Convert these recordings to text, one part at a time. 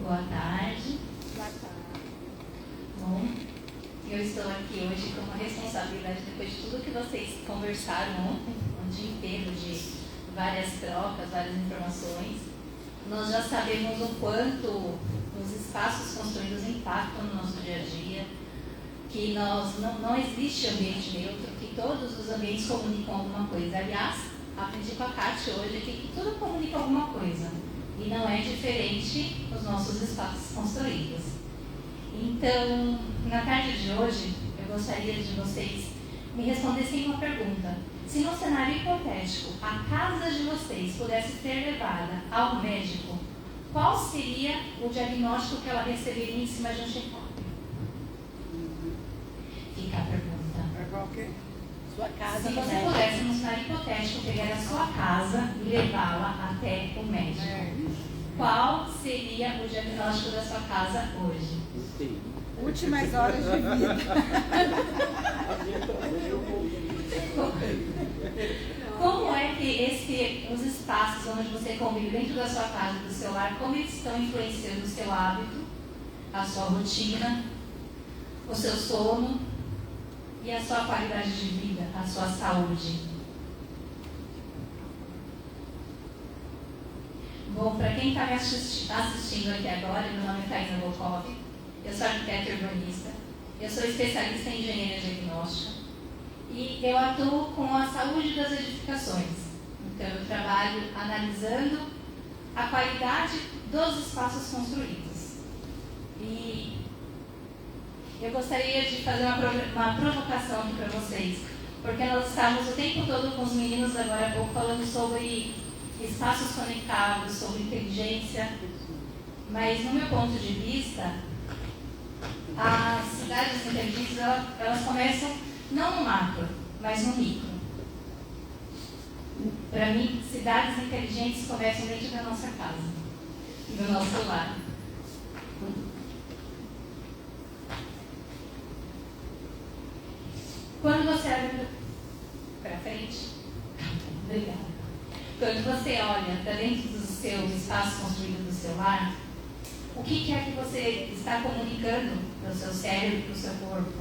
Boa tarde. Boa tarde. Bom, eu estou aqui hoje com uma responsabilidade depois de tudo que vocês conversaram ontem, um dia inteiro de várias trocas, várias informações. Nós já sabemos o quanto os espaços construídos impactam no nosso dia a dia, que não existe ambiente neutro, que todos os ambientes comunicam alguma coisa. Aliás, aprendi com a Kátia hoje aqui que tudo comunica alguma coisa. E não é diferente os nossos espaços construídos. Então, na tarde de hoje, eu gostaria de vocês me respondessem uma pergunta. Se no cenário hipotético a casa de vocês pudesse ser levada ao médico, qual seria o diagnóstico que ela receberia em cima de um check-up? Fica a pergunta. É qualquer sua casa. Se você pudesse, no cenário hipotético, pegar a sua casa e levá-la até o médico, qual seria o diagnóstico da sua casa hoje? Últimas horas de vida. Como é que os espaços onde você convive dentro da sua casa, do seu lar, como eles estão influenciando o seu hábito, a sua rotina, o seu sono e a sua qualidade de vida, a sua saúde? Bom, para quem está me assistindo aqui agora, meu nome é Thaisa Volkov, eu sou arquiteta urbanista, eu sou especialista em engenharia diagnóstica e eu atuo com a saúde das edificações. Então, eu trabalho analisando a qualidade dos espaços construídos. E eu gostaria de fazer uma provocação aqui para vocês, porque nós estávamos o tempo todo com os meninos agora há pouco falando sobre espaços conectados, sobre inteligência, mas no meu ponto de vista, as cidades inteligentes elas começam não no macro, mas no micro. Para mim, cidades inteligentes começam dentro da nossa casa, do nosso lar. Quando você olha para frente, obrigada. Quando você olha para dentro do seu espaço construído do seu lar, o que é que você está comunicando para o seu cérebro e para o seu corpo?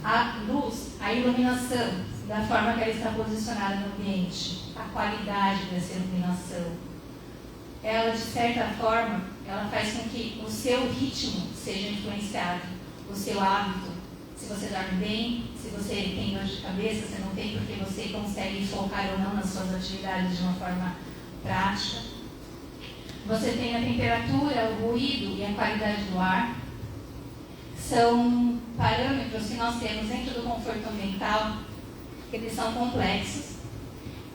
A luz, a iluminação, da forma que ela está posicionada no ambiente, a qualidade dessa iluminação. Ela, de certa forma, ela faz com que o seu ritmo seja influenciado, o seu hábito. Se você dorme bem, se você tem dor de cabeça, se não tem, porque você consegue focar ou não nas suas atividades de uma forma prática. Você tem a temperatura, o ruído e a qualidade do ar. São parâmetros que nós temos dentro do conforto ambiental, que eles são complexos.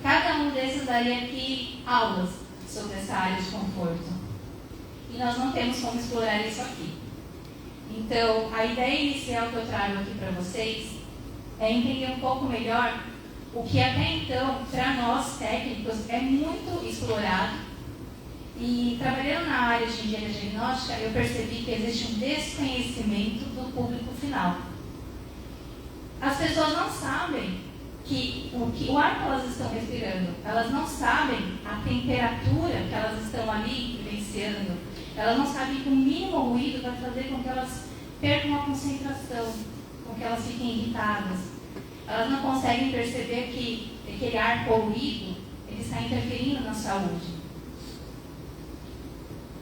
Cada um desses daria aqui aulas sobre essa área de conforto. E nós não temos como explorar isso aqui. Então, a ideia inicial que eu trago aqui para vocês é entender um pouco melhor o que até então, para nós técnicos, é muito explorado. E trabalhando na área de engenharia diagnóstica, eu percebi que existe um desconhecimento do público final. As pessoas não sabem o ar que elas estão respirando, elas não sabem a temperatura que elas estão ali vivenciando. Elas não sabem que o mínimo ruído vai fazer com que elas percam a concentração, com que elas fiquem irritadas. Elas não conseguem perceber que aquele ar poluído ele está interferindo na saúde.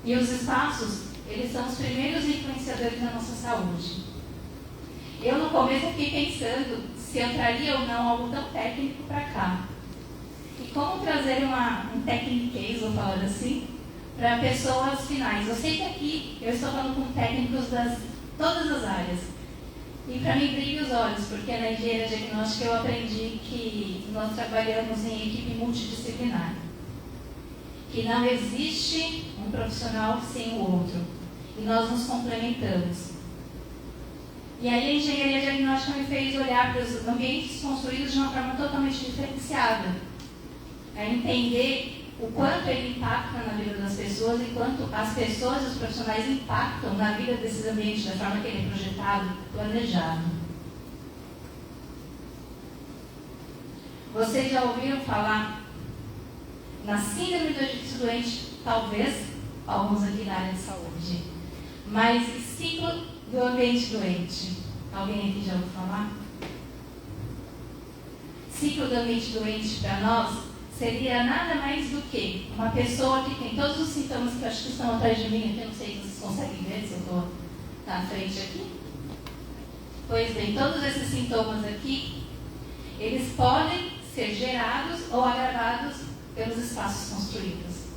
E os espaços, eles são os primeiros influenciadores da nossa saúde. Eu, no começo, fiquei pensando se eu traria ou não algo tão técnico para cá. E como trazer um technique, vou falar assim, para pessoas finais. Eu sei que aqui eu estou falando com técnicos das todas as áreas. E para mim brilha os olhos, porque na engenharia diagnóstica eu aprendi que nós trabalhamos em equipe multidisciplinar. Que não existe um profissional sem o outro. E nós nos complementamos. E aí a engenharia diagnóstica me fez olhar para os ambientes construídos de uma forma totalmente diferenciada. É entender o quanto ele impacta na vida das pessoas e quanto as pessoas e os profissionais impactam na vida desses ambientes da forma que ele é projetado, planejado. Vocês já ouviram falar na síndrome do edifício doente? Talvez. alguns aqui na área de saúde. Mas ciclo do ambiente doente. Alguém aqui já ouviu falar? Ciclo do ambiente doente para nós seria nada mais do que uma pessoa que tem todos os sintomas que eu acho que estão atrás de mim aqui, eu não sei se vocês conseguem ver, se eu estou na frente aqui. Pois bem, todos esses sintomas aqui, eles podem ser gerados ou agravados pelos espaços construídos.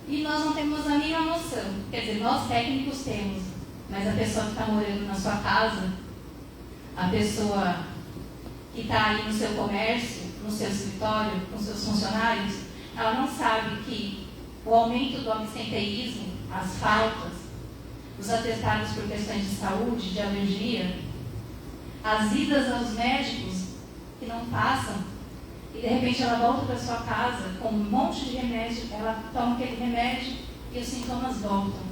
E nós não temos a mínima noção. Quer dizer, nós técnicos temos, mas a pessoa que está morando na sua casa, a pessoa que está aí no seu comércio, no seu escritório, com seus funcionários, ela não sabe que o aumento do absenteísmo, as faltas, os atestados por questões de saúde, de alergia, as idas aos médicos que não passam, e de repente ela volta para sua casa com um monte de remédio, ela toma aquele remédio e os sintomas voltam.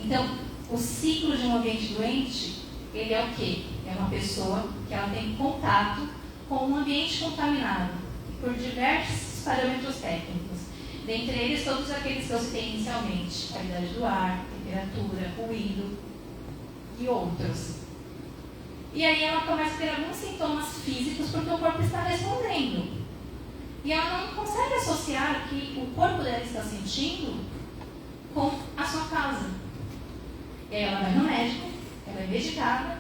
Então, o ciclo de um ambiente doente, ele é o quê? É uma pessoa que ela tem contato com um ambiente contaminado, por diversos parâmetros técnicos. Dentre eles, todos aqueles que eu citei inicialmente: qualidade do ar, temperatura, ruído e outros. E aí ela começa a ter alguns sintomas físicos porque o corpo está respondendo. E ela não consegue associar o que o corpo dela está sentindo com a sua casa. E aí ela vai no médico, ela é medicada,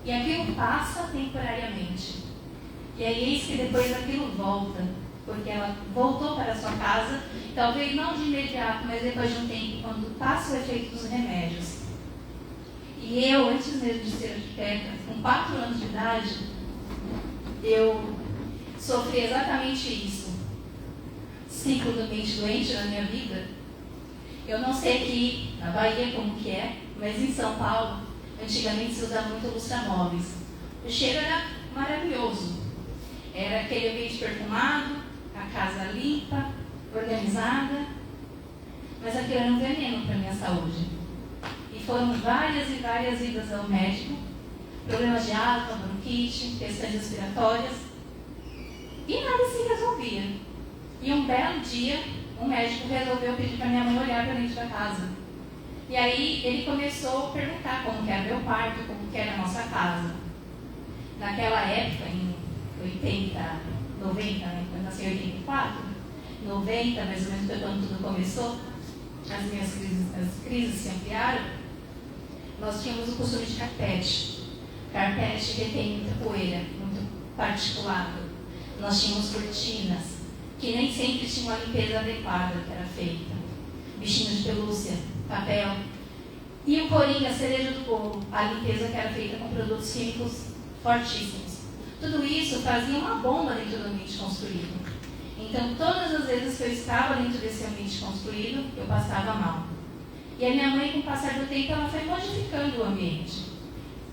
e aquilo passa temporariamente. E aí eis que depois aquilo volta, porque ela voltou para a sua casa, talvez não de imediato, mas depois de um tempo, quando passa o efeito dos remédios. E eu, antes mesmo de ser arquiteta, com 4 anos de idade, eu sofri exatamente isso. Ciclo do ambiente doente na minha vida. Eu não sei aqui na Bahia como que é, mas em São Paulo, antigamente se usava muito lustramóveis. O cheiro era maravilhoso. Era aquele ambiente perfumado, a casa limpa, organizada, mas aquilo era um veneno para a minha saúde. E foram várias e várias idas ao médico, problemas de asma, bronquite, questões respiratórias, e nada se resolvia. E um belo dia, um médico resolveu pedir para minha mãe olhar para dentro da casa. E aí ele começou a perguntar como que era meu quarto, como que era a nossa casa. Naquela época, em 80, 90, né, quando eu nasci em 84, 90, mais ou menos, foi quando tudo começou, as crises se ampliaram. Nós tínhamos o costume de carpete. Carpete retém muita poeira, muito particulado. Nós tínhamos cortinas, que nem sempre tinham a limpeza adequada que era feita. Bichinhos de pelúcia, papel. E o coringa, a cereja do bolo, a limpeza que era feita com produtos químicos fortíssimos. Tudo isso fazia uma bomba dentro do ambiente construído. Então, todas as vezes que eu estava dentro desse ambiente construído, eu passava mal. E a minha mãe, com o passar do tempo, ela foi modificando o ambiente.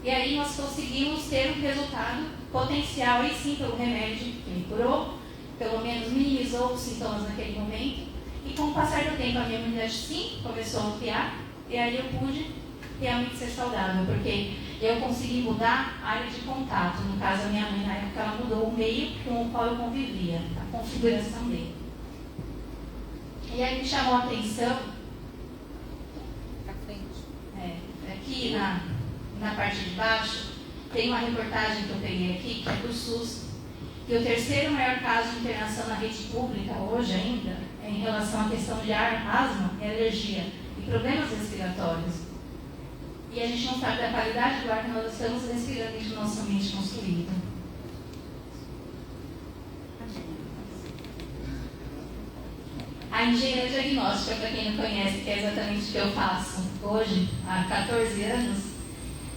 E aí nós conseguimos ter um resultado potencial, e sim, pelo remédio que me curou, pelo menos minimizou os sintomas naquele momento. E com o passar do tempo, a minha imunidade sim começou a ampliar, e aí eu pude realmente ser saudável, porque eu consegui mudar a área de contato. No caso, a minha mãe, na época, ela mudou o meio com o qual eu convivia, a configuração dele. E aí me chamou a atenção, aqui na parte de baixo, tem uma reportagem que eu peguei aqui, que é do SUS, que o terceiro maior caso de internação na rede pública, hoje ainda, é em relação à questão de ar, asma e alergia, e problemas respiratórios. E a gente não sabe da qualidade do ar que nós estamos respirando dentro do nosso ambiente construído. A engenharia diagnóstica, para quem não conhece, que é exatamente o que eu faço hoje, há 14 anos,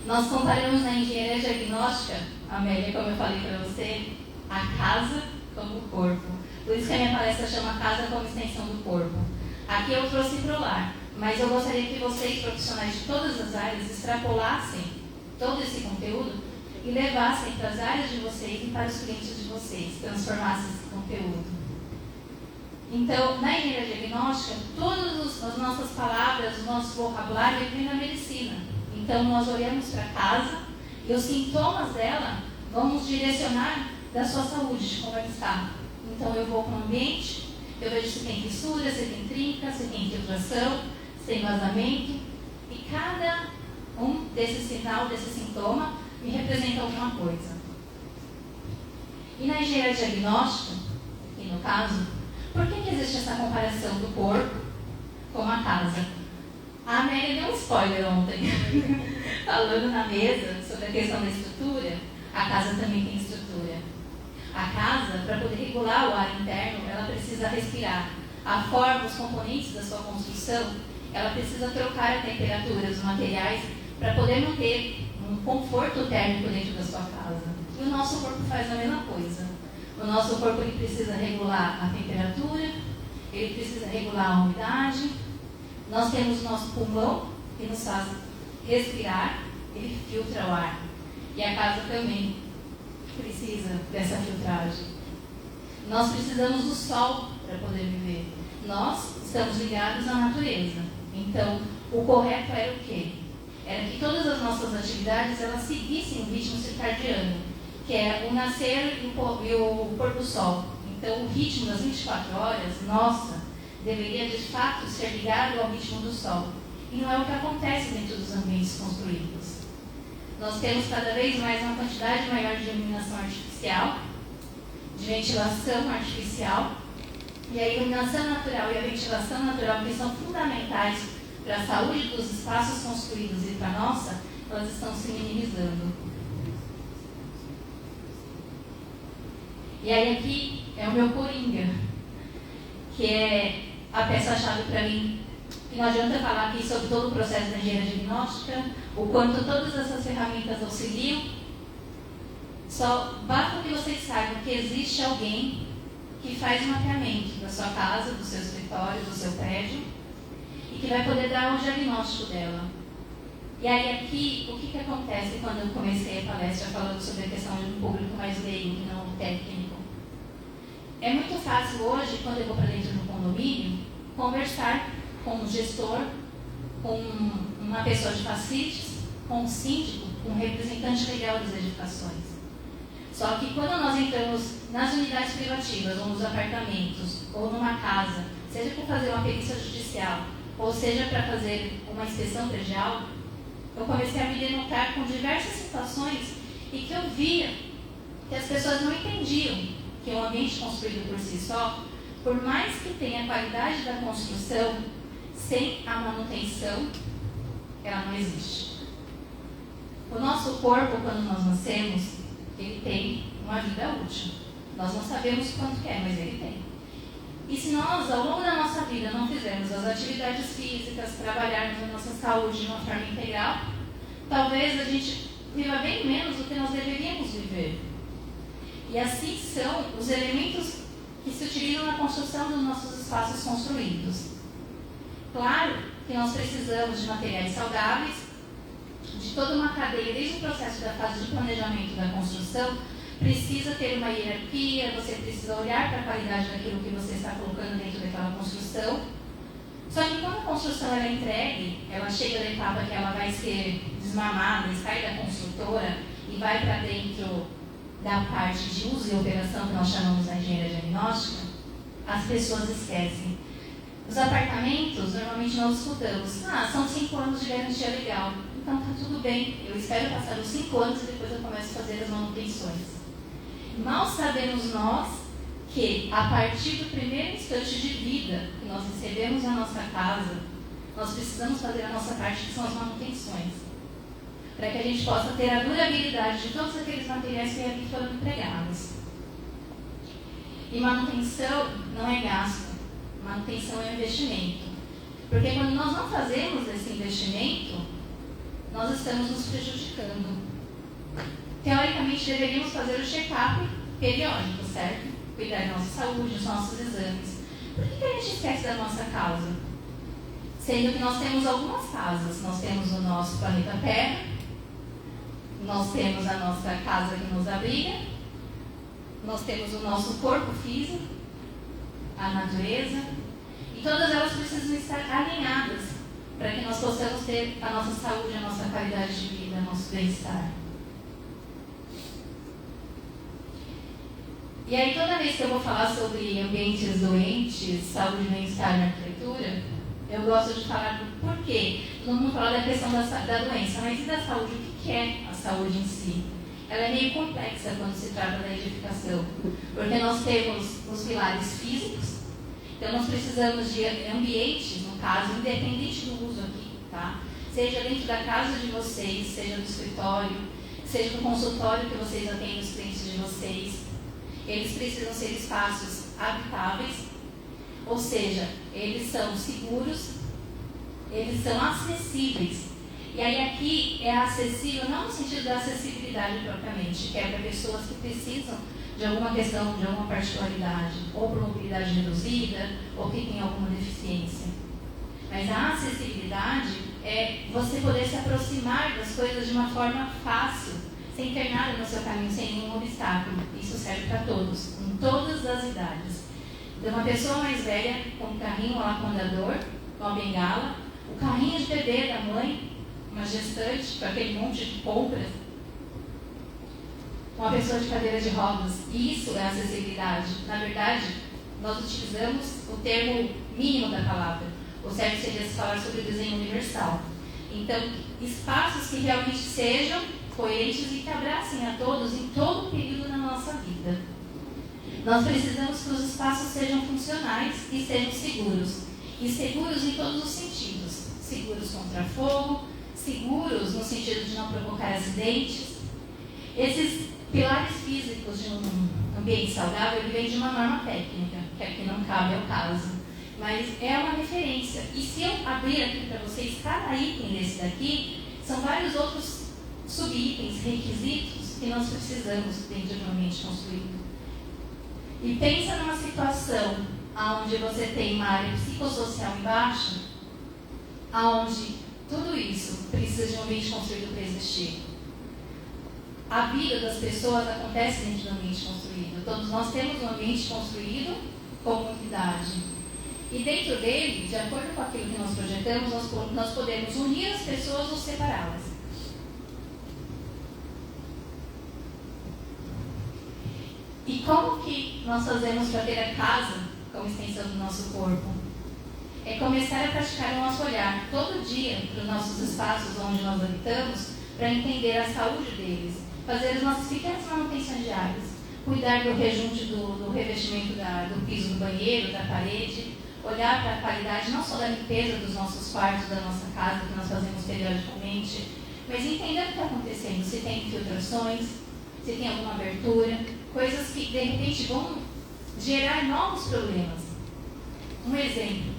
nós comparamos na engenharia diagnóstica, Amélia, como eu falei para você, a casa como o corpo. Por isso que a minha palestra chama Casa como Extensão do Corpo. Aqui eu trouxe para o lar, mas eu gostaria que vocês, profissionais de todas as áreas, extrapolassem todo esse conteúdo e levassem para as áreas de vocês e para os clientes de vocês, transformassem esse conteúdo. Então, na engenharia diagnóstica, todas as nossas palavras, o nosso vocabulário vem da medicina. Então, nós olhamos para a casa e os sintomas dela vamos direcionar da sua saúde, de como ela está. Então, eu vou para o ambiente Eu vejo se tem fissura, se tem trinca, se tem infiltração, se tem vazamento. E cada um desses sinal, desse sintoma, me representa alguma coisa. E na engenharia diagnóstica, e no caso, por que existe essa comparação do corpo com a casa? A Amélia deu um spoiler ontem, falando na mesa sobre a questão da estrutura. A casa também tem estrutura. A casa, para poder regular o ar interno, ela precisa respirar. A forma, os componentes da sua construção, ela precisa trocar a temperatura dos materiais para poder manter um conforto térmico dentro da sua casa. E o nosso corpo faz a mesma coisa. O nosso corpo ele precisa regular a temperatura, ele precisa regular a umidade. Nós temos o nosso pulmão, que nos faz respirar, ele filtra o ar. E a casa também precisa dessa filtragem. Nós precisamos do sol para poder viver. Nós estamos ligados à natureza. Então, o correto era o quê? Era que todas as nossas atividades elas seguissem o ritmo circadiano, que é o nascer e o pôr do sol. Então, o ritmo das 24 horas, nossa, deveria de fato ser ligado ao ritmo do sol. E não é o que acontece dentro dos ambientes construídos. Nós temos cada vez mais uma quantidade maior de iluminação artificial, de ventilação artificial, e a iluminação natural e a ventilação natural, que são fundamentais para a saúde dos espaços construídos e para a nossa, elas estão se minimizando. E aí aqui é o meu coringa, que é a peça-chave para mim, que não adianta falar aqui sobre todo o processo da engenharia diagnóstica, o quanto todas essas ferramentas auxiliam, só basta que vocês saibam que existe alguém que faz o mapeamento da sua casa, do seu escritório, do seu prédio, e que vai poder dar o diagnóstico dela. E aí aqui, o que acontece quando eu comecei a palestra falando sobre a questão de um público mais leigo, que não técnico? É muito fácil hoje, quando eu vou para dentro do condomínio, conversar com um gestor, com uma pessoa de facilities, com um síndico, com um representante legal das edificações. Só que quando nós entramos nas unidades privativas, ou nos apartamentos, ou numa casa, seja para fazer uma perícia judicial, ou seja para fazer uma inspeção predial, eu comecei a me denotar com diversas situações e que eu via que as pessoas não entendiam que um ambiente construído por si só, por mais que tenha a qualidade da construção, sem a manutenção, ela não existe. O nosso corpo, quando nós nascemos, ele tem uma vida útil. Nós não sabemos quanto é, mas ele tem. E se nós, ao longo da nossa vida, não fizermos as atividades físicas, trabalharmos a nossa saúde de uma forma integral, talvez a gente viva bem menos do que nós deveríamos viver. E assim são os elementos que se utilizam na construção dos nossos espaços construídos. Claro que nós precisamos de materiais saudáveis, de toda uma cadeia, desde o processo da fase de planejamento da construção, precisa ter uma hierarquia, você precisa olhar para a qualidade daquilo que você está colocando dentro daquela construção. Só que quando a construção ela é entregue, ela chega da etapa que ela vai ser desmamada, sai da construtora e vai para dentro da parte de uso e operação que nós chamamos de engenharia diagnóstica, as pessoas esquecem. Os apartamentos, normalmente nós escutamos, são 5 anos de garantia legal. Então está tudo bem, eu espero passar os 5 anos e depois eu começo a fazer as manutenções. Mal sabemos nós que, a partir do primeiro instante de vida que nós recebemos a nossa casa, nós precisamos fazer a nossa parte, que são as manutenções, para que a gente possa ter a durabilidade de todos aqueles materiais que aqui foram empregados. E manutenção não é gasto, manutenção é investimento. Porque quando nós não fazemos esse investimento, nós estamos nos prejudicando. Teoricamente, deveríamos fazer o check-up periódico, certo? Cuidar da nossa saúde, dos nossos exames. Por que a gente esquece da nossa casa? Sendo que nós temos algumas casas. Nós temos o nosso planeta Terra, nós temos a nossa casa que nos abriga, nós temos o nosso corpo físico, a natureza, e todas elas precisam estar alinhadas para que nós possamos ter a nossa saúde, a nossa qualidade de vida, o nosso bem-estar. E aí, toda vez que eu vou falar sobre ambientes doentes, saúde e bem-estar na arquitetura, eu gosto de falar do porquê. Todo mundo fala da questão da doença, mas e da saúde? O que é a saúde em si? Ela é meio complexa quando se trata da edificação, porque nós temos os pilares físicos, então nós precisamos de ambientes, no caso, independente do uso aqui, tá? Seja dentro da casa de vocês, seja no escritório, seja no consultório que vocês atendem os clientes de vocês, eles precisam ser espaços habitáveis, ou seja, eles são seguros, eles são acessíveis. E aí aqui é acessível, não no sentido da acessibilidade propriamente, que é para pessoas que precisam de alguma questão, de alguma particularidade, ou por mobilidade reduzida, ou que tem alguma deficiência. Mas a acessibilidade é você poder se aproximar das coisas de uma forma fácil, sem ter nada no seu caminho, sem nenhum obstáculo. Isso serve para todos, em todas as idades. De uma pessoa mais velha, com um carrinho lá com andador, com a bengala, o carrinho de bebê da mãe, uma gestante, com aquele monte de compras, uma pessoa de cadeira de rodas. Isso é acessibilidade. Na verdade, nós utilizamos o termo mínimo da palavra. O certo seria se falar sobre o desenho universal. Então, espaços que realmente sejam coerentes e que abracem a todos em todo o período da nossa vida. Nós precisamos que os espaços sejam funcionais e sejam seguros. E seguros em todos os sentidos. Seguros contra fogo, seguros no sentido de não provocar acidentes. Esses pilares físicos de um ambiente saudável vêm de uma norma técnica, que aqui não cabe ao caso, mas é uma referência. E se eu abrir aqui para vocês, cada item desse daqui, são vários outros subitens, requisitos que nós precisamos dentro de um ambiente construído. E pensa numa situação onde você tem uma área psicossocial embaixo, onde tudo isso precisa de um ambiente construído para existir. A vida das pessoas acontece dentro do ambiente construído. Todos nós temos um ambiente construído como unidade. E dentro dele, de acordo com aquilo que nós projetamos, nós podemos unir as pessoas ou separá-las. E como que nós fazemos para ter a casa como extensão do nosso corpo? É começar a praticar o nosso olhar todo dia para os nossos espaços onde nós habitamos, para entender a saúde deles, fazer as nossas pequenas manutenções diárias, cuidar do rejunte do revestimento do piso do banheiro, da parede, olhar para a qualidade não só da limpeza dos nossos quartos, da nossa casa, que nós fazemos periodicamente, mas entender o que está acontecendo, se tem infiltrações, se tem alguma abertura, coisas que de repente vão gerar novos problemas. Um exemplo.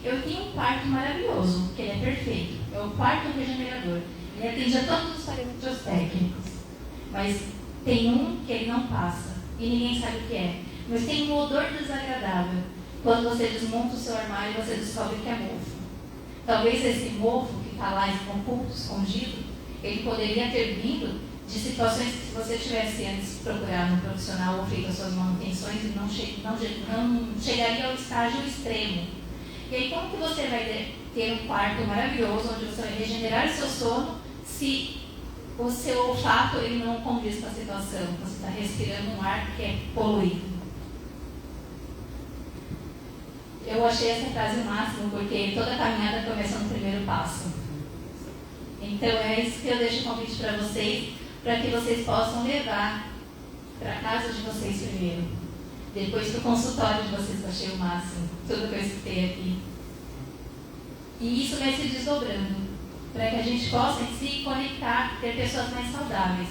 Eu tenho um quarto maravilhoso, que ele é perfeito. É o quarto regenerador. Ele atende a todos os parâmetros técnicos. Mas tem um que ele não passa. E ninguém sabe o que é. Mas tem um odor desagradável. Quando você desmonta o seu armário, você descobre que é mofo. Talvez esse mofo que está lá oculto, escondido, ele poderia ter vindo de situações que, se você tivesse antes procurado um profissional ou feito as suas manutenções, não chegaria ao estágio extremo. E aí, como que você vai ter um quarto maravilhoso, onde você vai regenerar o seu sono, se o seu olfato ele não condiz com a situação? Você está respirando um ar que é poluído. Eu achei essa frase o máximo, porque toda caminhada começa no primeiro passo. Então, é isso que eu deixo o convite para vocês, para que vocês possam levar para a casa de vocês primeiro. Depois para o consultório de vocês, eu achei o máximo, tudo que eu escutei aqui. E isso vai se desdobrando, para que a gente possa se conectar, ter pessoas mais saudáveis.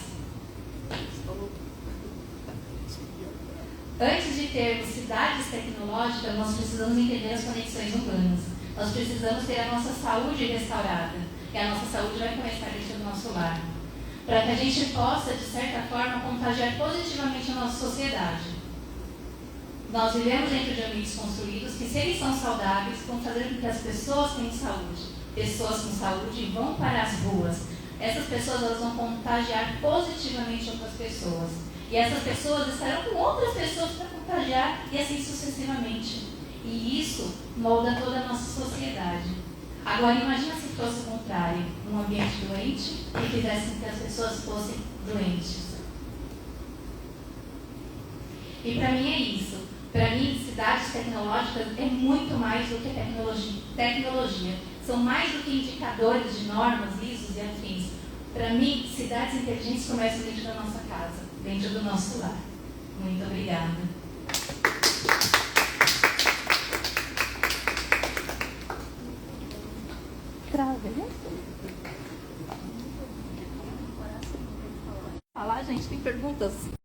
Antes de termos cidades tecnológicas, nós precisamos entender as conexões humanas. Nós precisamos ter a nossa saúde restaurada. E a nossa saúde vai começar dentro do nosso lar. Para que a gente possa, de certa forma, contagiar positivamente a nossa sociedade. Nós vivemos dentro de ambientes construídos que, se eles são saudáveis, vão fazer com que as pessoas tenham saúde. Pessoas com saúde vão para as ruas. Essas pessoas elas vão contagiar positivamente outras pessoas. E essas pessoas estarão com outras pessoas para contagiar e assim sucessivamente. E isso molda toda a nossa sociedade. Agora, imagina se fosse o contrário. Um ambiente doente e fizesse com que as pessoas fossem doentes. E para mim é isso. Para mim, cidades tecnológicas é muito mais do que tecnologia. São mais do que indicadores de normas, ISOs e afins. Para mim, cidades inteligentes começam dentro da nossa casa, dentro do nosso lar. Muito obrigada. Falar, gente, tem perguntas?